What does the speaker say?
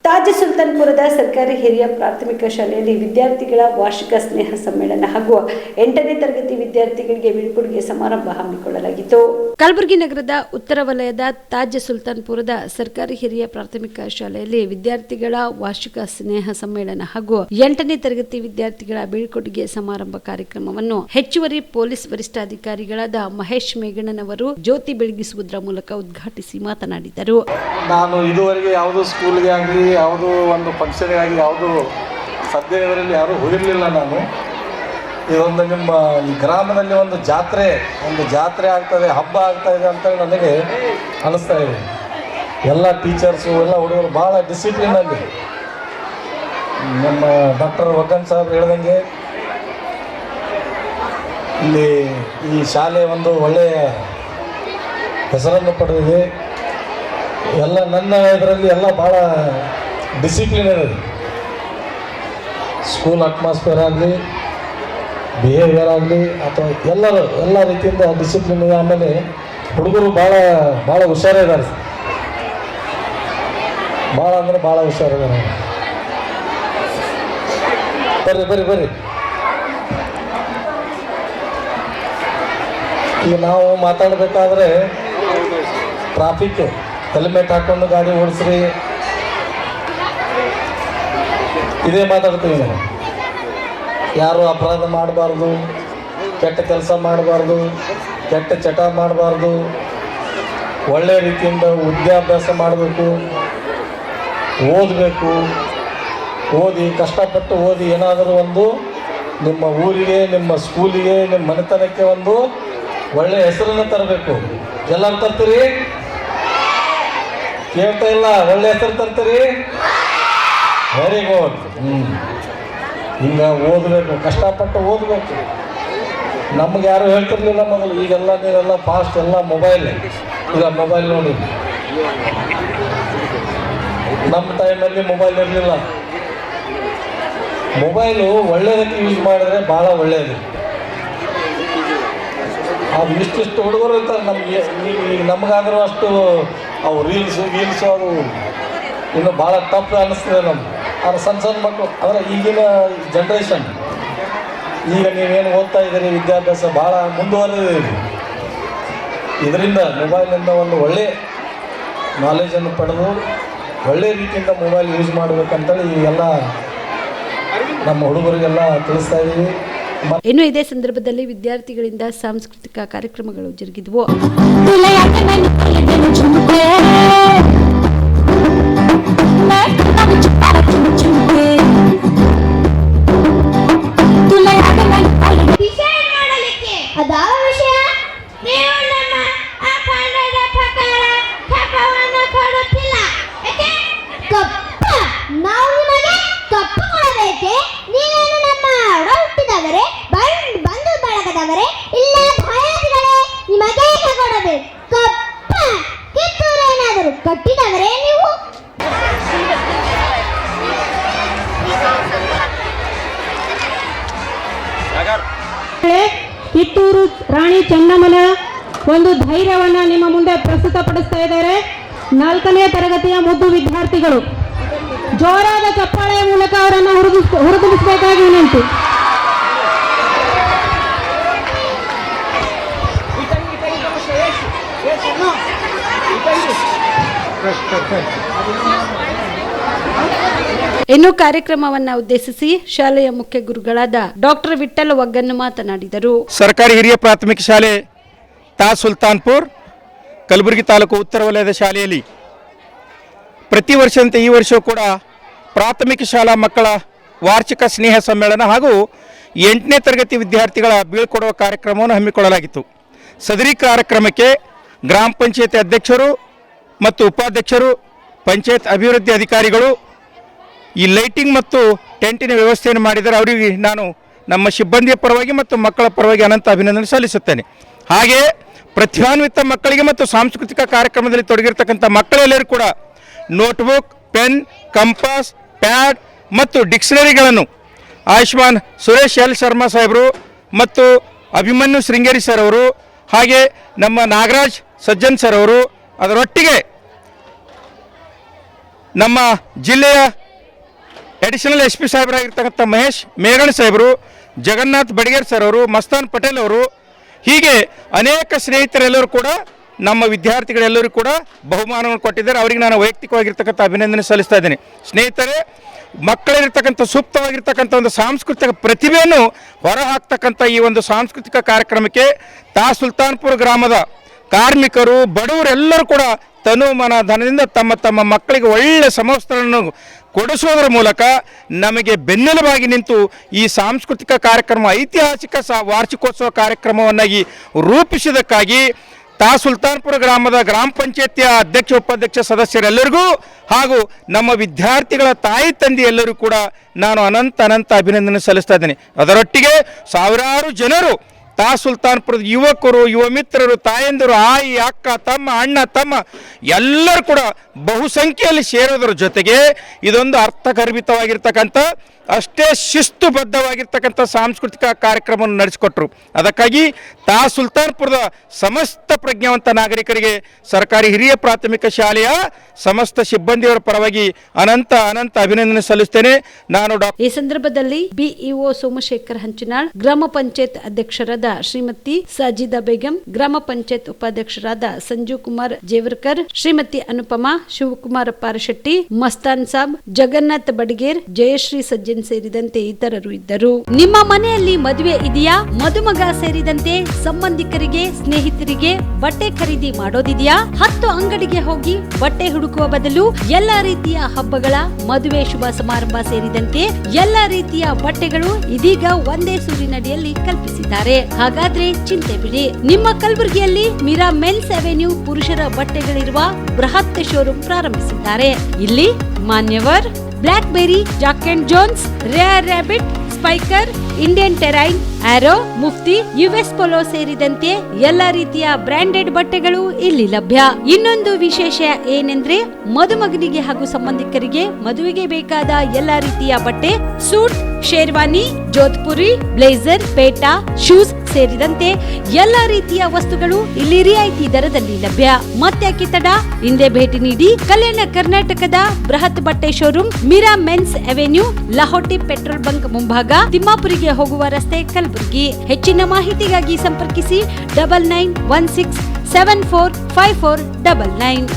ತಾಜ್ ಸುಲ್ತಾನ್ಪುರದ ಸರ್ಕಾರಿ ಹಿರಿಯ ಪ್ರಾಥಮಿಕ ಶಾಲೆಯಲ್ಲಿ ವಿದ್ಯಾರ್ಥಿಗಳ ವಾರ್ಷಿಕ ಸ್ನೇಹ ಸಮ್ಮೇಳನ ಹಾಗೂ 8ನೇ ತರಗತಿ ವಿದ್ಯಾರ್ಥಿಗಳಿಗೆ ಬೀಳ್ಕೊಡುಗೆ ಸಮಾರಂಭ ಹಮ್ಮಿಕೊಳ್ಳಲಾಗಿತ್ತು. ಕಲಬುರಗಿ ನಗರದ ಉತ್ತರ ವಲಯದ ತಾಜ್ ಸುಲ್ತಾನ್ಪುರದ ಸರ್ಕಾರಿ ಹಿರಿಯ ಪ್ರಾಥಮಿಕ ಶಾಲೆಯಲ್ಲಿ ವಿದ್ಯಾರ್ಥಿಗಳ ವಾರ್ಷಿಕ ಸ್ನೇಹ ಸಮ್ಮೇಳನ ಹಾಗೂ 8ನೇ ತರಗತಿ ವಿದ್ಯಾರ್ಥಿಗಳ ಬೀಳ್ಕೊಡುಗೆ ಸಮಾರಂಭ ಕಾರ್ಯಕ್ರಮವನ್ನು ಹೆಚ್ಚುವರಿ ಪೊಲೀಸ್ ವರಿಷ್ಠಾಧಿಕಾರಿಗಳಾದ ಮಹೇಶ್ ಮೇಗಣ್ಣನವರು ಜ್ಯೋತಿ ಬೆಳಗಿಸುವುದರ ಮೂಲಕ ಉದ್ಘಾಟಿಸಿ ಮಾತನಾಡಿದರು. ನಾನು ಇದುವರೆಗೆ ಯಾವುದೋ ಸ್ಕೂಲ್ಗೆ ಆಗಲಿ ಯಾವುದೋ ಒಂದು ಫಂಕ್ಷನ್ಗಾಗಿ ಯಾವುದೋ ಸದ್ಯ ಇದರಲ್ಲಿ ಯಾರೂ ಹೋಗಿರಲಿಲ್ಲ. ನಾನು ಇದೊಂದು ನಿಮ್ಮ ಈ ಗ್ರಾಮದಲ್ಲಿ ಒಂದು ಜಾತ್ರೆ ಆಗ್ತದೆ, ಹಬ್ಬ ಆಗ್ತಾ ಇದೆ ಅಂತೇಳಿ ನನಗೆ ಅನ್ನಿಸ್ತಾ ಇದೆ. ಎಲ್ಲ ಟೀಚರ್ಸು ಎಲ್ಲ ಹುಡುಗರು ಭಾಳ ಡಿಸಿಪ್ಲಿನಲ್ಲಿ ನಮ್ಮ ಡಾಕ್ಟರ್ ವಗ್ಗನ್ ಸಾಹೇಬ್ ಹೇಳ್ದಂಗೆ ಇಲ್ಲಿ ಈ ಶಾಲೆ ಒಂದು ಒಳ್ಳೆಯ ಹೆಸರನ್ನು ಪಡೆದಿದೆ. ಎಲ್ಲ ನನ್ನ ಇದರಲ್ಲಿ ಎಲ್ಲ ಭಾಳ ಡಿಸಿಪ್ಲಿನ್ ಇದೆ. ಸ್ಕೂಲ್ ಅಟ್ಮಾಸ್ಫಿಯರ್ ಆಗಲಿ, ಬಿಹೇವಿಯರ್ ಆಗಲಿ ಅಥವಾ ಎಲ್ಲ ರೀತಿಯಿಂದ ಡಿಸಿಪ್ಲಿನ್ ಇದೆ. ಆಮೇಲೆ ಹುಡುಗರು ಭಾಳ ಹುಷಾರಿದ್ದಾರೆ, ಭಾಳ ಅಂದರೆ ಭಾಳ ಹುಷಾರಿದ್ದಾರೆ. ಬರ್ರಿ ಈಗ ನಾವು ಮಾತಾಡಬೇಕಾದ್ರೆ ಟ್ರಾಫಿಕ್ ಹೆಲ್ಮೆಟ್ ಹಾಕೊಂಡು ಗಾಡಿ ಓಡಿಸ್ರಿ, ಇದೇ ಮಾತಾಡ್ತೀವಿ ನಾವು. ಯಾರು ಅಪರಾಧ ಮಾಡಬಾರ್ದು, ಕೆಟ್ಟ ಕೆಲಸ ಮಾಡಬಾರ್ದು, ಕೆಟ್ಟ ಚಟ ಮಾಡಬಾರ್ದು, ಒಳ್ಳೆಯ ರೀತಿಯಿಂದ ವಿದ್ಯಾಭ್ಯಾಸ ಮಾಡಬೇಕು, ಓದಬೇಕು. ಕಷ್ಟಪಟ್ಟು ಓದಿ ಏನಾದರೂ ಒಂದು ನಿಮ್ಮ ಊರಿಗೆ, ನಿಮ್ಮ ಸ್ಕೂಲಿಗೆ, ನಿಮ್ಮ ಮನೆತನಕ್ಕೆ ಒಂದು ಒಳ್ಳೆಯ ಹೆಸರನ್ನು ತರಬೇಕು. ಎಲ್ಲರೂ ತರ್ತೀರಿ? ಕೇಳ್ತಾ ಇಲ್ಲ? ಒಳ್ಳೆ ಹೆಸರು ತರ್ತೀರಿ? Very good. ಹಿಂಗೆ ಓದಬೇಕು, ಕಷ್ಟಪಟ್ಟು ಓದಬೇಕು. ನಮ್ಗೆ ಯಾರು ಹೇಳ್ತಿರ್ಲಿಲ್ಲ ಮೊದಲು. ಈಗೆಲ್ಲ ನೀವೆಲ್ಲ ಫಾಸ್ಟ್, ಎಲ್ಲ ಮೊಬೈಲ್. ಈಗ ಮೊಬೈಲ್ ನೋಡಿ, ನಮ್ಮ ಟೈಮಲ್ಲಿ ಮೊಬೈಲ್ ಇರಲಿಲ್ಲ. ಮೊಬೈಲು ಒಳ್ಳೆಯದಕ್ಕೆ ಯೂಸ್ ಮಾಡಿದ್ರೆ ಭಾಳ ಒಳ್ಳೆಯದು. ಅದು ಇಷ್ಟಿಷ್ಟು ಹುಡುಗರು ಇರ್ತಾರೆ ನಮಗಾದರೂ ಅಷ್ಟು ಅವು ರೀಲ್ಸು ಅದು ಇನ್ನು ಭಾಳ ತಪ್ಪು ಅನ್ನಿಸ್ತದೆ ನಮ್ಗೆ. ಆದರೆ ಸಣ್ಣ ಮಕ್ಕಳು ಅಂದರೆ ಈಗಿನ ಜನ್ರೇಷನ್, ಈಗ ನೀವೇನು ಓದ್ತಾ ಇದ್ದೀರಿ, ವಿದ್ಯಾಭ್ಯಾಸ ಭಾಳ ಮುಂದುವರೆದಿದೆ. ಇದರಿಂದ ಮೊಬೈಲಿಂದ ಒಂದು ಒಳ್ಳೆಯ ನಾಲೆಜನ್ನು ಪಡೆದು ಒಳ್ಳೆಯ ರೀತಿಯಿಂದ ಮೊಬೈಲ್ ಯೂಸ್ ಮಾಡಬೇಕಂತೇಳಿ ಎಲ್ಲ ನಮ್ಮ ಹುಡುಗರಿಗೆಲ್ಲ ತಿಳಿಸ್ತಾ ಇದ್ದೀವಿ. ಇನ್ನು ಇದೇ ಸಂದರ್ಭದಲ್ಲಿ ವಿದ್ಯಾರ್ಥಿಗಳಿಂದ ಸಾಂಸ್ಕೃತಿಕ ಕಾರ್ಯಕ್ರಮಗಳು ಜರುಗಿದವು. ಕಟ್ಟಿದವರೇ ನೀವು? ಕಿತ್ತೂರು ರಾಣಿ ಚೆನ್ನಮ್ಮನ ಒಂದು ಧೈರ್ಯವನ್ನ ನಿಮ್ಮ ಮುಂದೆ ಪ್ರಸ್ತುತಪಡಿಸ್ತಾ ಇದ್ದಾರೆ 4ನೇ ತರಗತಿಯ ಮುದ್ದು ವಿದ್ಯಾರ್ಥಿಗಳು. ಜೋರಾದ ಚಪ್ಪಾಳೆಯ ಮೂಲಕ ಅವರನ್ನು ಹುರಿದುಂಬಿಸಬೇಕಾಗಿ ವಿನಂತಿ. ಇನ್ನು ಕಾರ್ಯಕ್ರಮವನ್ನು ಉದ್ದೇಶಿಸಿ ಶಾಲೆಯ ಮುಖ್ಯ ಗುರುಗಳಾದ ಡಾಕ್ಟರ್ ವಿಠ್ಠಲ್ ವಗ್ಗನ್ ಮಾತನಾಡಿದರು. ಸರ್ಕಾರಿ ಹಿರಿಯ ಪ್ರಾಥಮಿಕ ಶಾಲೆ ತಾಜ್ ಸುಲ್ತಾನ್ಪುರ್ ಕಲಬುರಗಿ ತಾಲೂಕು ಉತ್ತರ ವಲಯದ ಶಾಲೆಯಲ್ಲಿ ಪ್ರತಿ ವರ್ಷದಂತೆ ಈ ವರ್ಷವೂ ಕೂಡ ಪ್ರಾಥಮಿಕ ಶಾಲಾ ಮಕ್ಕಳ ವಾರ್ಷಿಕ ಸ್ನೇಹ ಸಮ್ಮೇಳನ ಹಾಗೂ 8ನೇ ತರಗತಿ ವಿದ್ಯಾರ್ಥಿಗಳ ಬೀಳ್ಕೊಡುವ ಕಾರ್ಯಕ್ರಮವನ್ನು ಹಮ್ಮಿಕೊಳ್ಳಲಾಗಿತ್ತು. ಸದರಿ ಕಾರ್ಯಕ್ರಮಕ್ಕೆ ಗ್ರಾಮ ಪಂಚಾಯತ್ ಅಧ್ಯಕ್ಷರು ಮತ್ತು ಉಪಾಧ್ಯಕ್ಷರು, ಪಂಚಾಯತ್ ಅಭಿವೃದ್ಧಿ ಅಧಿಕಾರಿಗಳು ಈ ಲೈಟಿಂಗ್ ಮತ್ತು ಟೆಂಟಿನ ವ್ಯವಸ್ಥೆಯನ್ನು ಮಾಡಿದರೆ ಅವರಿಗೆ ನಾನು ನಮ್ಮ ಸಿಬ್ಬಂದಿಯ ಪರವಾಗಿ ಮತ್ತು ಮಕ್ಕಳ ಪರವಾಗಿ ಅನಂತ ಅಭಿನಂದನೆ ಸಲ್ಲಿಸುತ್ತೇನೆ. ಹಾಗೆಯೇ ಪ್ರತಿಭಾನ್ವಿತ ಮಕ್ಕಳಿಗೆ ಮತ್ತು ಸಾಂಸ್ಕೃತಿಕ ಕಾರ್ಯಕ್ರಮದಲ್ಲಿ ತೊಡಗಿರ್ತಕ್ಕಂಥ ಮಕ್ಕಳೆಲ್ಲರೂ ಕೂಡ ನೋಟ್ಬುಕ್, ಪೆನ್, ಕಂಪಾಸ್, ಪ್ಯಾಡ್ ಮತ್ತು ಡಿಕ್ಷನರಿಗಳನ್ನು ಆಯುಷ್ಮಾನ್ ಸುರೇಶ್ ಎಲ್ ಶರ್ಮಾ ಸಾಹೇಬರು ಮತ್ತು ಅಭಿಮನ್ಯು ಶೃಂಗೇರಿ ಸರ್ ಅವರು, ಹಾಗೆ ನಮ್ಮ ನಾಗರಾಜ್ ಸಜ್ಜನ್ ಸರ್ ಅವರು, ಅದರೊಟ್ಟಿಗೆ ನಮ್ಮ ಜಿಲ್ಲೆಯ ಅಡಿಷನಲ್ SP ಸಾಹೇಬರಾಗಿರ್ತಕ್ಕಂಥ ಮಹೇಶ್ ಮೇಘಣ್ ಸಾಹೇಬರು, ಜಗನ್ನಾಥ್ ಬಡಿಗೇರ್ ಸರ್ ಅವರು, ಮಸ್ತಾನ್ ಪಟೇಲ್ ಅವರು, ಹೀಗೆ ಅನೇಕ ಸ್ನೇಹಿತರೆಲ್ಲರೂ ಕೂಡ ನಮ್ಮ ವಿದ್ಯಾರ್ಥಿಗಳೆಲ್ಲರೂ ಕೂಡ ಬಹುಮಾನವನ್ನು ಕೊಟ್ಟಿದ್ದಾರೆ. ಅವರಿಗೆ ನಾನು ವೈಯಕ್ತಿಕವಾಗಿರ್ತಕ್ಕಂಥ ಅಭಿನಂದನೆ ಸಲ್ಲಿಸ್ತಾ ಇದ್ದೀನಿ. ಸ್ನೇಹಿತರೆ, ಮಕ್ಕಳಿರ್ತಕ್ಕಂಥ ಸೂಕ್ತವಾಗಿರ್ತಕ್ಕಂಥ ಒಂದು ಸಾಂಸ್ಕೃತಿಕ ಪ್ರತಿಭೆಯನ್ನು ಹೊರಹಾಕ್ತಕ್ಕಂಥ ಈ ಒಂದು ಸಾಂಸ್ಕೃತಿಕ ಕಾರ್ಯಕ್ರಮಕ್ಕೆ ಸುಲ್ತಾನ್ಪುರ ಗ್ರಾಮದ ಕಾರ್ಮಿಕರು, ಬಡವರೆಲ್ಲರೂ ಕೂಡ ತನು ಮನ ಧನದಿಂದ ತಮ್ಮ ತಮ್ಮ ಮಕ್ಕಳಿಗೆ ಒಳ್ಳೆಯ ಸಮವಸ್ತ್ರವನ್ನು ಕೊಡಿಸೋದರ ಮೂಲಕ ನಮಗೆ ಬೆನ್ನೆಲುಬಾಗಿ ನಿಂತು ಈ ಸಾಂಸ್ಕೃತಿಕ ಕಾರ್ಯಕ್ರಮ ಐತಿಹಾಸಿಕ ವಾರ್ಷಿಕೋತ್ಸವ ಕಾರ್ಯಕ್ರಮವನ್ನಾಗಿ ರೂಪಿಸಿದ್ದಕ್ಕಾಗಿ ಸುಲ್ತಾನ್ಪುರ ಗ್ರಾಮದ ಗ್ರಾಮ ಪಂಚಾಯತಿಯ ಅಧ್ಯಕ್ಷ ಉಪಾಧ್ಯಕ್ಷ ಸದಸ್ಯರೆಲ್ಲರಿಗೂ ಹಾಗೂ ನಮ್ಮ ವಿದ್ಯಾರ್ಥಿಗಳ ತಾಯಿ ತಂದೆ ಎಲ್ಲರೂ ಕೂಡ ನಾನು ಅನಂತ ಅಭಿನಂದನೆ ಸಲ್ಲಿಸ್ತಾ ಇದ್ದೇನೆ. ಅದರೊಟ್ಟಿಗೆ ಸಾವಿರಾರು ಜನರು ಸುಲ್ತಾನ್ಪುರದ ಯುವಕರು, ಯುವ ಮಿತ್ರರು, ತಾಯಂದಿರು, ಆಯಿ, ಅಕ್ಕ, ತಮ್ಮ, ಅಣ್ಣ, ತಮ್ಮ ಎಲ್ಲರೂ ಕೂಡ ಬಹುಸಂಖ್ಯೆಯಲ್ಲಿ ಸೇರೋದ್ರ ಜೊತೆಗೆ ಇದೊಂದು ಅರ್ಥಗರ್ಭಿತವಾಗಿರ್ತಕ್ಕಂಥ ಅಷ್ಟೇ ಶಿಸ್ತುಬದ್ಧವಾಗಿರ್ತಕ್ಕಂಥ ಸಾಂಸ್ಕೃತಿಕ ಕಾರ್ಯಕ್ರಮವನ್ನು ನಡೆಸಿಕೊಟ್ರು. ಅದಕ್ಕಾಗಿ ಸುಲ್ತಾನ್ಪುರದ ಸಮಸ್ತ ಪ್ರಜ್ಞಾವಂತ ನಾಗರಿಕರಿಗೆ ಸರ್ಕಾರಿ ಹಿರಿಯ ಪ್ರಾಥಮಿಕ ಶಾಲೆಯ ಸಮಸ್ತ ಸಿಬ್ಬಂದಿಯವರ ಪರವಾಗಿ ಅನಂತ ಅಭಿನಂದನೆ ಸಲ್ಲಿಸ್ತೇನೆ. ನಾನು ಈ ಸಂದರ್ಭದಲ್ಲಿ BEO ಸೋಮಶೇಖರ್ ಹಂಚಿನಾಳ್, ಗ್ರಾಮ ಪಂಚಾಯತ್ ಅಧ್ಯಕ್ಷರಾದ ಶ್ರೀಮತಿ ಸಾಜಿದಾ ಬೇಗಂ, ಗ್ರಾಮ ಪಂಚಾಯತ್ ಉಪಾಧ್ಯಕ್ಷರಾದ ಸಂಜೀವ್ ಕುಮಾರ್ ಜೇವರ್ಕರ್, ಶ್ರೀಮತಿ ಅನುಪಮಾ, ಶಿವಕುಮಾರ ಪಾರಶೆಟ್ಟಿ, ಮಸ್ತಾನ್ ಸಾಬ್, ಜಗನ್ನಾಥ್ ಬಡಿಗೇರ್, ಜಯಶ್ರೀ ಸಜ್ಜನ್ ಸೇರಿದಂತೆ ಇತರರು ಇದ್ದರು. ನಿಮ್ಮ ಮನೆಯಲ್ಲಿ ಮದುವೆ ಇದೆಯಾ? ಮದುಮಗ ಸೇರಿದಂತೆ ಸಂಬಂಧಿಕರಿಗೆ, ಸ್ನೇಹಿತರಿಗೆ ಬಟ್ಟೆ ಖರೀದಿ ಮಾಡೋದಿದೆಯಾ? 10 ಅಂಗಡಿಗೆ ಹೋಗಿ ಬಟ್ಟೆ ಹುಡುಕುವ ಬದಲು ಎಲ್ಲಾ ರೀತಿಯ ಹಬ್ಬಗಳ, ಮದುವೆ, ಶುಭ ಸಮಾರಂಭ ಸೇರಿದಂತೆ ಎಲ್ಲಾ ರೀತಿಯ ಬಟ್ಟೆಗಳು ಇದೀಗ ಒಂದೇ ಸೂರಿನಡಿಯಲ್ಲಿ ಕಲ್ಪಿಸಿದ್ದಾರೆ. ಹಾಗಾದ್ರೆ ಚಿಂತೆ ಬಿಡಿ. ನಿಮ್ಮ ಕಲಬುರಗಿಯಲ್ಲಿ ಮೀರಾ ಮೆನ್ಸ್ ಅವೆನ್ಯೂ ಪುರುಷರ ಬಟ್ಟೆಗಳಿರುವ ಬೃಹತ್ ಶೋರೂಮ್ ಪ್ರಾರಂಭಿಸಿದ್ದಾರೆ. ಇಲ್ಲಿ Manyavar, Blackberry, Jack and Jones, Rare Rabbit, Spykar, Indian Terrain, Arrow, Mufti, US Polo ಸೇರಿದಂತೆ ಎಲ್ಲ ರೀತಿಯ ಬ್ರಾಂಡೆಡ್ ಬಟ್ಟೆಗಳು ಇಲ್ಲಿ ಲಭ್ಯ. ಇನ್ನೊಂದು ವಿಶೇಷ ಏನೆಂದ್ರೆ ಮದುಮಗನಿಗೆ ಹಾಗೂ ಸಂಬಂಧಿಕರಿಗೆ ಮದುವೆಗೆ ಬೇಕಾದ ಎಲ್ಲ ರೀತಿಯ ಬಟ್ಟೆ, ಸೂಟ್, ಶೇರ್ವಾನಿ, ಜೋಧ್ಪುರಿ, ಬ್ಲೇಸರ್, ಪೇಟಾ, ಶೂಸ್ ಸೇರಿದಂತೆ ಎಲ್ಲ ರೀತಿಯ ವಸ್ತುಗಳು ಇಲ್ಲಿ ರಿಯಾಯಿತಿ ದರದಲ್ಲಿ ಲಭ್ಯ. ಮತ್ತೆ ತಡ, ಹಿಂದೆ ಭೇಟಿ ನೀಡಿ. ಕಲ್ಯಾಣ ಕರ್ನಾಟಕದ ಬೃಹತ್ ಬಟ್ಟೆ showroom Meera mens avenue, Lahoti petrol bunk ಮುಂಭಾಗ, ತಿಮ್ಮಾಪುರಿಗೆ ಹೋಗುವ ರಸ್ತೆ, ಕಲಬುರಗಿ. ಹೆಚ್ಚಿನ ಮಾಹಿತಿಗಾಗಿ ಸಂಪರ್ಕಿಸಿ 9916745499.